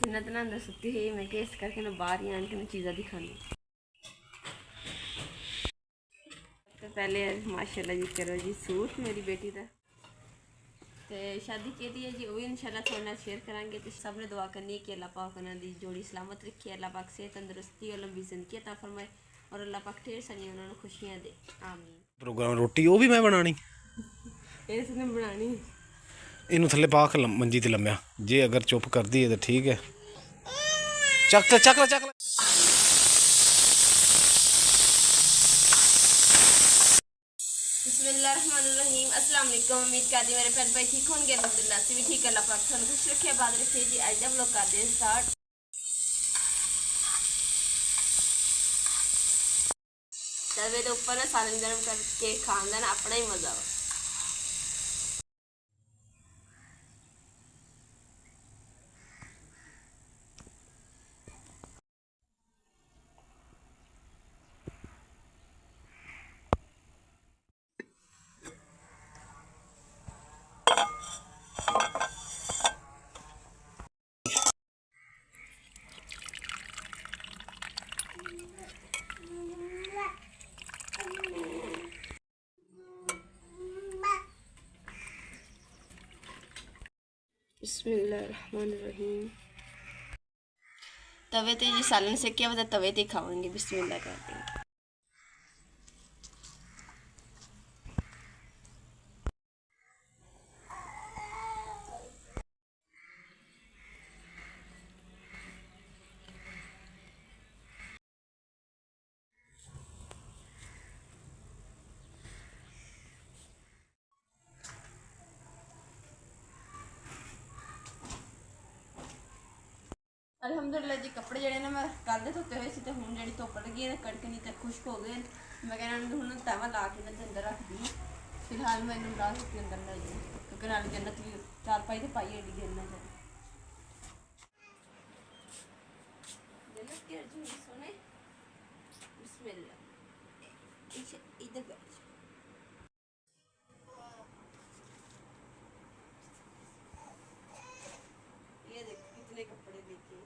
जन्नत ना अंदर सुती हुई मैं इस करके ना बाहर ही आके चीज़ा दिखानी। सबसे पहले माशाल्लाह जी करो जी सूट मेरी बेटी का तो शादी की है जी, वो भी इंशाल्लाह थोड़े नाल शेयर करांगे। तो सब ने दुआ करनी है कि अल्लाह पाक उन्होंने जोड़ी सलामत रखे, अल्लाह पाक सेहत तंदुरुस्ती और लंबी जिंदगी अता फरमाए और अल्लाह पाक ढेर सारियां उन्होंने खुशियां दे, आमीन। प्रोग्राम रोटी वो भी मैं बनानी इसने बनानी इनू थले पा के मंजी ते लम्या जे अगर चुप कर दी है तो ठीक है। चक चक चक बिस्मिल्लाहिर्रहमानिर्रहीम। अस्सलाम वालेकुम। उम्मीद करती मेरे भैन भाई ठीक होंगे, अल्हम्दुलिल्लाह से भी ठीक। अल्लाह पाक थानू खुश रखे बाद रखे जी। आज हम लोग करते हैं स्टार्ट तवे के ऊपर ना सालन गर्म करके खाने का ना अपना ही मजा हो। बिस्मिल्लाहिर्रहमानिर्रहीम। तवे ते जी सालन से क्या बता तवे ते खाएंगे। बिस्मिल्लाह करते हैं। अलहमदुलिल्लाह जी कपड़े जड़े ना मैं कल दे धोते हुए तो हूँ जी धुप लगी है कड़कनी तो खुश्क हो गए। मैं कहना हूँ तवा ला के मैं अंदर रख दी। फिलहाल मैं इन्हू ला के अंदर लाई दी क्योंकि नाल जन्नत भी चार पाई तो पाई एडी देर ना जन्नत की अर्जी सोने। बिस्मिल्लाह इधर बैठ ये देख कितने कपड़े लेके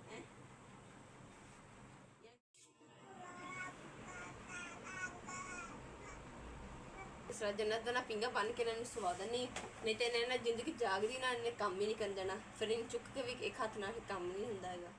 हैं। इस तरह जन्नत ना पिंगा बन के इन्होंने सुवा देनी, नहीं तो इन्हें ना जिंदगी जागदी ना इन्हें काम ही नहीं कर देना। फिर इन चुक के भी एक हाथ ना काम नहीं होंदा हैगा।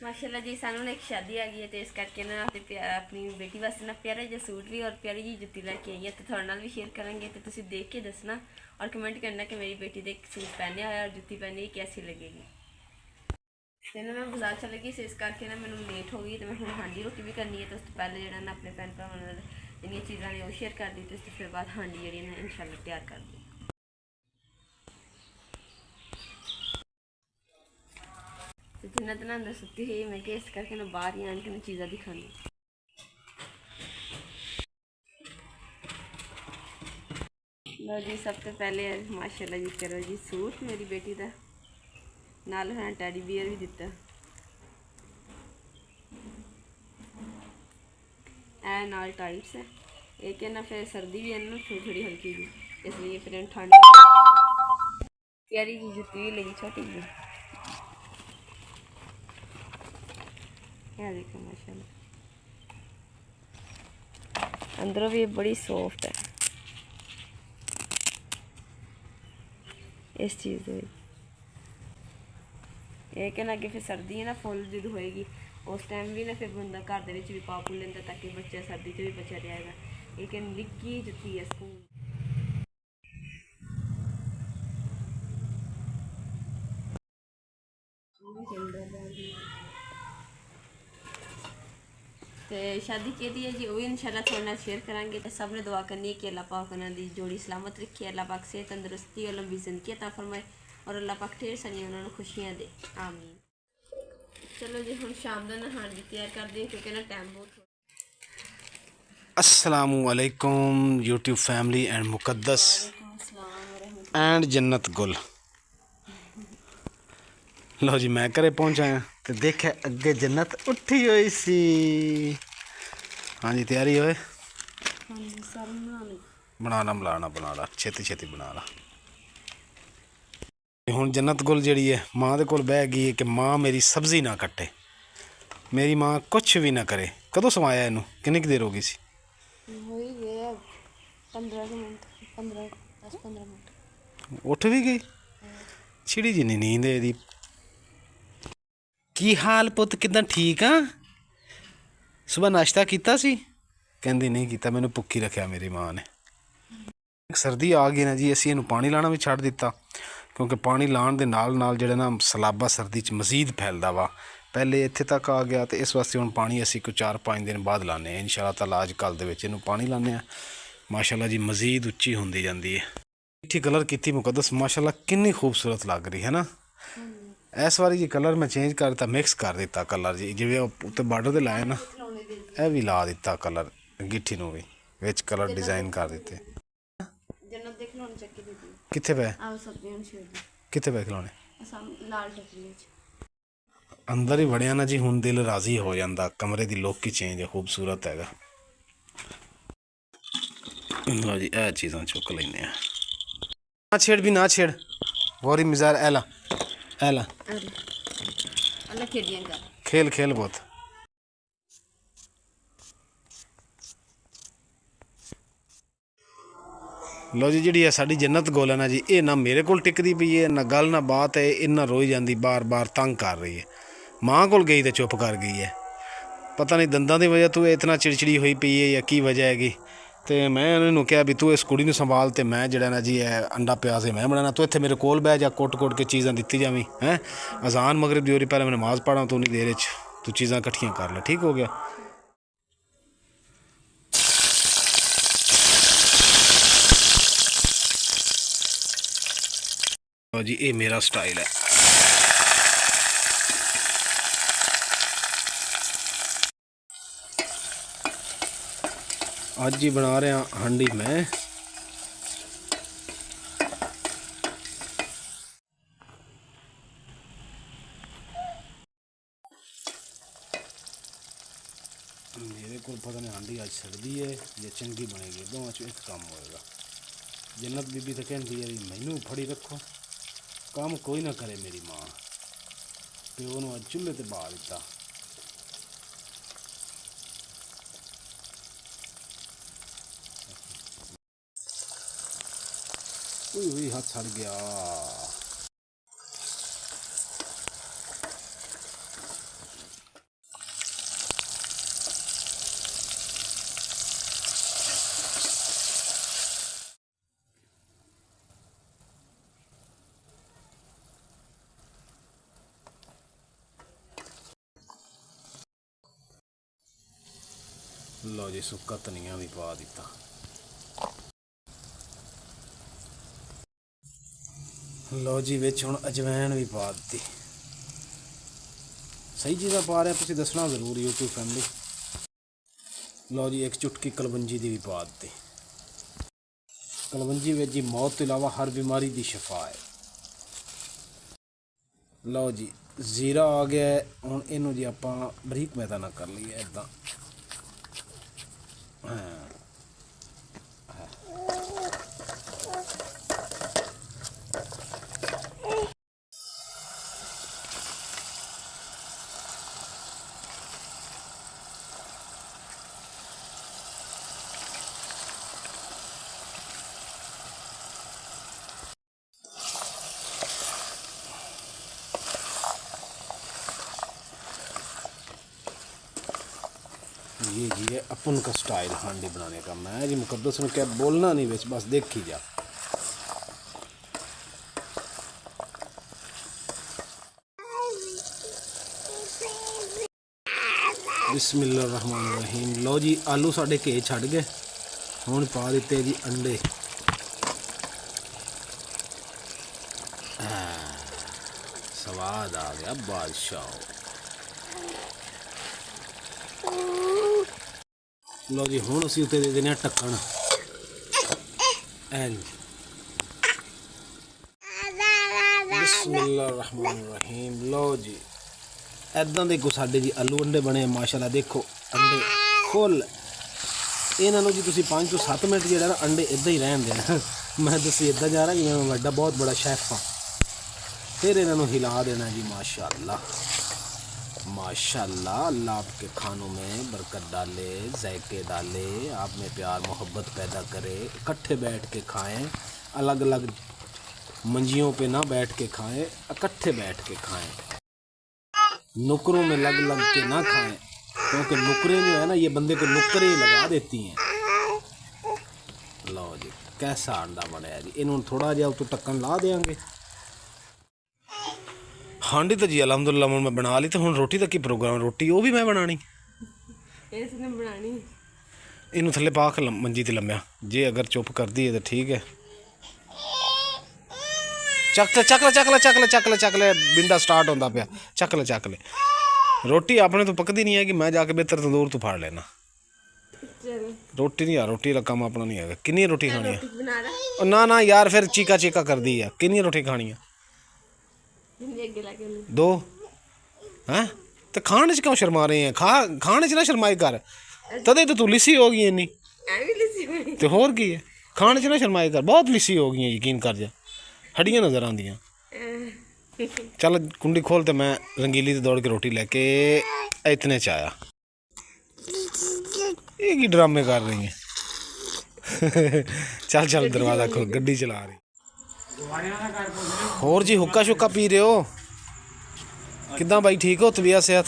माशाल्लाह जी सानू एक शादी आ गई है तो इस करके ना अपनी बेटी वास्ते ना प्यारा जो सूट भी और प्यारी जी जुत्ती लैके आई है तो थोड़े नाल भी शेयर करेंगे। तो तुसीं देख के दसना और कमेंट करना कि मेरी बेटी ने सूट पहने हुआ और जुत्ती पहनी कैसी लगेगी। तो ना मैं बाजार चल गई इस करके ना मैंने लेट हो गई तो मैं हूँ हांडी रोटी भी करनी है। तो उस तो पहले जो ना अपने भैन भरावां जिन्नी चीज़ा ने वो शेयर कर दी तो फिर बाद हांडी जी ना इंशाल्लाह तैयार कर दी। तो जन्नत ना अंदर सुती हुई मैं इस करके ना बाहर ही आके चीज़ा दिखानी। लो जी सबसे पहले माशाल्लाह जी करो जी सूट मेरी बेटी का नाल है टैडी बियर भी दिता है नाल टाइट्स है एक है ना फिर सर्दी भी है ना थोड़ी थोड़ी हल्की जी इसलिए फिर ठंड प्यारी जी जुत्ती भी लगी छोटी जी। क्या देखो माशाल्लाह अंदरों भी बड़ी सॉफ्ट है इस चीज़ एक है ना कि फिर सर्दी है ना फुल जो होएगी उस टाइम भी ना फिर बंदा घर भी पा पू लेंदा ताकि बच्चा सर्दी भी बचा रहेगा। एक निक्की जुत्ती है स्कूल तो शादी की है जी, वो भी इंशाल्लाह थोड़े नाल शेयर करांगे। तो सब ने दुआ करनी है कि अल्लाह पाक उन्होंने जोड़ी सलामत रखे, अल्लाह पाक सेहत तंदुरुस्ती और लंबी जिंदगी अता फरमाए और अल्लाह पाक ढेर सारियां उन्होंने खुशियां दे, आमीन। चलो जी हम शाम का नहान भी तैयार कर दें क्योंकि ना टाइम बहुत अस्सलामु अलैकुम यूट्यूब फैमिली एंड मुकद्दस एंड जन्नत गुल। लो जी मैं घरे पहुंच आया तो देखे अगे जन्नत उठी हुई सी। हाँ जी तैयारी होए बनाना बना ला छेती छेती बना ला। हुण जन्नत कोल जिहड़ी है माँ दे कोल बह गई है कि माँ मेरी सब्जी ना कट्टे, मेरी माँ कुछ भी ना करे। कदों समाया इनू किन्नी कुछ देर हो गई सी? हो ही गए 15 मिनट 10-15 मिनट। उठ भी गई छिड़ी जिन्नी नींद है ਇਹਦੀ। की हाल पुत किदां ठीक हाँ? सुबह नाश्ता किया सी? कहंदी नहीं किया, मैनू भुखी रखा मेरी माँ ने। सर्दी आ गई ना जी, असीं इहनूं पानी लाना भी छड्ड दिता क्योंकि पानी लाण दे नाल नाल जिहड़ा ना सलाबा सर्दी च मजीद फैलदा वा। पहले इत्थे तक आ गया तो इस वास्ते हुण पानी असीं कोई 4-5 दिन बाद लाने इंशाअल्लाह ताला। अज कल दे विच इहनूं पानी लाने माशाअल्लाह जी मजीद उच्ची हुंदी जांदी है। मिट्टी कलर की मुकद्दस माशाअल्लाह कितनी खूबसूरत लग रही है ना। इस बारी जी कलर मैं चेंज कर दिता, मिक्स कर दिता कलर जी, जिवें उत्ते बार्डर दे लाए ना यह भी ला दिता कलर गिट्ठी नूं भी विच कलर डिजाइन कर दिते। जन्नत देख लो चक्की दी कित्थे पे आओ सब्जियां छेड़ दी कित्थे पे खिलौने असम लाल टपरी च अंदर ही वड़िया ना जी। हुण दिल राजी हो जाता, कमरे की लुक ही चेंज है, खूबसूरत हैगा। लो जी यह चीज़ां चुक लेने ना छेड़ भी ना छेड़ वोरी मिजाज ऐला ऐला अल्लाह खेडियां कर खेल खेल बहुत। लो जी जी है साड़ी जन्नत गोल है ना जी, ये ना मेरे को टिकती पई है ना गल ना बात है, इन्ना रोई जाती बार बार तंग कर रही है। माँ को गई तो चुप कर गई है, पता नहीं दंदां की वजह तू इतना चिड़चिड़ी हुई पई है या की वजह हैगी। तो मैं उन्होंने कहा भी तू इस कुड़ी नूं संभाल तो मैं जड़ा ना जी है अंडा प्याज है मैं बनाना, तू इत्थे मेरे कोल बह जा कुट कुट के चीज़ां दित्ती जावीं हैं। अजान मगरिब दी होरी पहले मैं नमाज़ पढ़ा तो उन्नी देर तू चीज़ां कट्ठियां कर ले, ठीक हो गया। जी ये मेरा स्टाइल है। आज ही बना रहे हैं हांडी में। मेरे को पता नहीं हांडी आज सड़दी है या चंगी बनेगी, दोवां चों एक काम होएगा। जन्नत बीबी तो कहती है मैनू फड़ी रखो, काम कोई ना करे मेरी माँ, प्यो नूं अज चुल्हे ते बहा दिता। हुई हाथ सड़ गया। लो जी सुक्का धनिया भी पा दिता। लो जी विच हुण अजवैन भी पा दी। सही चीज़ां पा रहे तुसीं दसना जरूर यूट्यूब फैमिली। लो जी एक चुटकी कलवंजी दी भी पा दी। कलवंजी विच जी मौत तो इलावा हर बीमारी दी शफा है। लो जी जीरा आ गया है, हुण इनू जी आपां बरीक मैदा ना कर लईए इदां। ये जी है अपन का स्टाइल हांडी बनाने का। मैं जी मुकद्दस ने क्या बोलना नहीं बस बस देखी जा। बिस्मिल्लाहिर्रहमानिर्रहीम। लो जी आलू साढ़े घे छड़ गए, हुण पा दिते जी अंडे। स्वाद आ गया बादशाह। लो जी हुण असीं उत्ते दे देने ढक्कन। ਬਿਸਮਿਲ੍ਲਾਹਿਰਰਹਿਮਾਨਿਰਰਹੀਮ। ਲਓ ਜੀ ਐਦਾਂ ਦੇਖੋ ਸਾਡੇ ਜੀ ਆਲੂ ਅੰਡੇ ਬਣੇ ਮਾਸ਼ਾਅੱਲਾ। ਦੇਖੋ ਅੰਡੇ ਫੁੱਲ। ਇਹਨਾਂ ਨੂੰ ਜੀ ਤੁਸੀਂ 5 ਤੋਂ 7 ਮਿੰਟ ਜਿਹੜਾ ਨਾ ਅੰਡੇ ਇੱਦਾਂ ਹੀ ਰਹਿਣ ਦੇਣਾ। ਮੈਂ ਦੱਸੀ ਇੱਦਾਂ ਜਾ ਰਿਹਾ ਕਿ ਮੈਂ ਵੱਡਾ ਬਹੁਤ ਬੜਾ ਸ਼ੈਫ ਹਾਂ। फिर इन्होंने हिला देना जी माशाल्लाह माशाल्लाह। अल्लाह आपके खानों में बरकत डाले, जायके डाले, आप में प्यार मोहब्बत पैदा करे। इकट्ठे बैठ के खाएं, अलग अलग मंजियों पे ना बैठ के खाएं, इकट्ठे बैठ के खाएं। नुकरों में लग लग के ना खाएं, क्योंकि नुकरें जो है ना ये बंदे को नुकरे लगा देती हैं। लो जी कैसा अंडा बनया जी। इन्होंने थोड़ा जिहा तो ढक्कन ला देंगे। हांडी तो जी अलहमदुल्ला मैं बना ली। तो हुण रोटी का की प्रोग्राम? रोटी वो भी मैं बनानी। इनू थले पा के मंजी ते लम्या जे अगर चुप कर दी है तो ठीक है। चकले चकले चकले चकले चकले चकले बिंडा स्टार्ट होता पाया। चकले चकले रोटी अपने तो पकती नहीं है कि मैं जाके बेहतर तंदूर तो फाड़ लेना। रोटी नहीं यार, रोटी का काम अपना नहीं है। कितनी रोटी खानी है? ना ना यार फिर चीका चीका कर दी है। कितनी रोटी खानी है? 2 हैं तो खाने क्यों शर्मा रहे हैं? खाने च ना शर्माई कर। तदे तो तू लिसी हो गई इन्नी तो होर की है। खाने च ना शर्माई कर, बहुत लिसी हो गई है, यकीन कर जा। हड्डियां नजर आंदियां। चल कुंडी खोल। तो मैं रंगीली से दौड़ के रोटी लेके इतने च आया। ये की ड्रामे कर रही है। चल चल दरवाजा खोल, गड्डी चला रही। होर जी हुक्का शुक्का पी रहे हो? किदा भाई ठीक हो? तबीयत सेहत?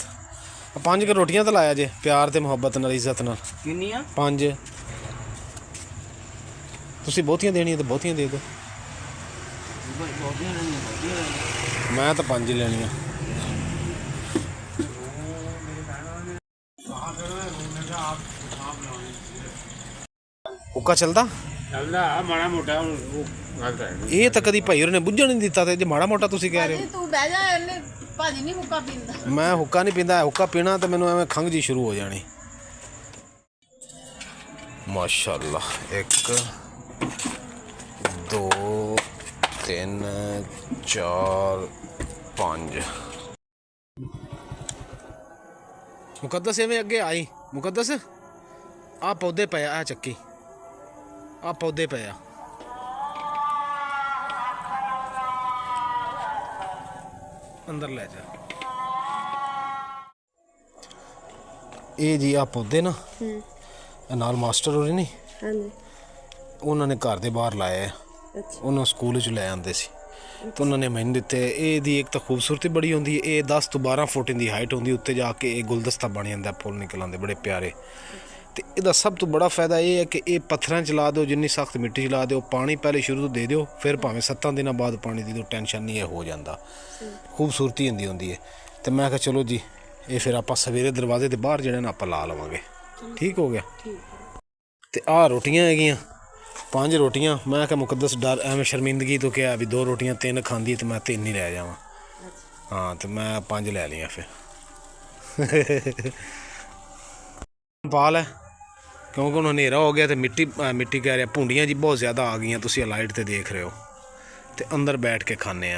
5 के रोटियां तो लाया जे प्यार ते मुहब्बत नाल इज्जत नाल। किन्नियां? 5। तुसी बहुतियां देनियां तो बहुतियां दे दो। मैं तो 5 ही लेनियां। हुक्का चलदा? चलदा माड़ा मोटा। ਇਹ ਤਾਂ ਕਦੀ ਭਾਈ ਉਹਨੇ ਬੁੱਝਣ ਨਹੀਂ ਦਿੱਤਾ। ਤੇ ਜੇ ਮਾੜਾ ਮੋਟਾ ਤੁਸੀਂ ਕਹਿ ਰਹੇ ਹੋ। ਤੂੰ ਬਹਿ ਜਾ। ਇਹਨੇ ਭਾਜੀ ਨਹੀਂ ਹੁੱਕਾ ਪੀਂਦਾ। ਮੈਂ ਹੁੱਕਾ ਨਹੀਂ ਪੀਂਦਾ। ਹੁੱਕਾ ਪੀਣਾ ਤਾਂ ਮੈਨੂੰ ਐਵੇਂ ਖੰਘ ਜੀ ਸ਼ੁਰੂ ਹੋ ਜਾਣੀ। ਮਾਸ਼ਾਅੱਲਾ 1 2 3 4 5। ਮੁਕੱਦਸ ਐਵੇਂ ਅੱਗੇ ਆਈ। ਮੁਕੱਦਸ ਆ ਪੌਦੇ ਪਏ ਆ ਚੱਕੀ। ਆ ਪੌਦੇ ਪਏ ਆ। अंदर ले जा। ये जी आ पौधे ना नाल मास्टर होरे नहीं। हाँ जी। उन्होंने घर दे बाहर लाए। अच्छा। उन्होंने स्कूल च ले आंदे सी। तो उन्होंने मैनू दिते। ये एक तो खूबसूरती बड़ी होंदी है। ये 10 तो 12 फुट दी हाइट होंदी। उत्ते जाके ये गुलदस्ता बन जाता। फुल निकल आते बड़े प्यारे। तो इसका सब तो बड़ा फायदा ये है कि ये पत्थर च ला दो, जिन्नी सख्त मिट्टी च ला दो, पानी पहले शुरू तो दे दो, फिर भावें 7 दिनों बाद पानी दी दो, टेंशन नहीं है, हो जाता। खूबसूरती होंदी है। तो मैं कहा चलो जी ये फिर आप सवेरे दरवाजे के बाहर जड़े ना आप ला लवांगे। ठीक हो गया। तो आ रोटियां हैगियां 5 रोटियां। मैं क्या मुकद्दस डर एवं शर्मिंदगी तो क्या भी 2 रोटियां 3 खांदी तो मैं 3 ही रह जावां। हाँ तो मैं 5 ले लिया फिर। पाल है क्योंकि उन्होंने हनेरा हो गया। तो मिट्टी कह रहा भूंडियां जी बहुत ज़्यादा आ गई। तुम लाइट तो देख रहे हो। तो अंदर बैठ के खाने।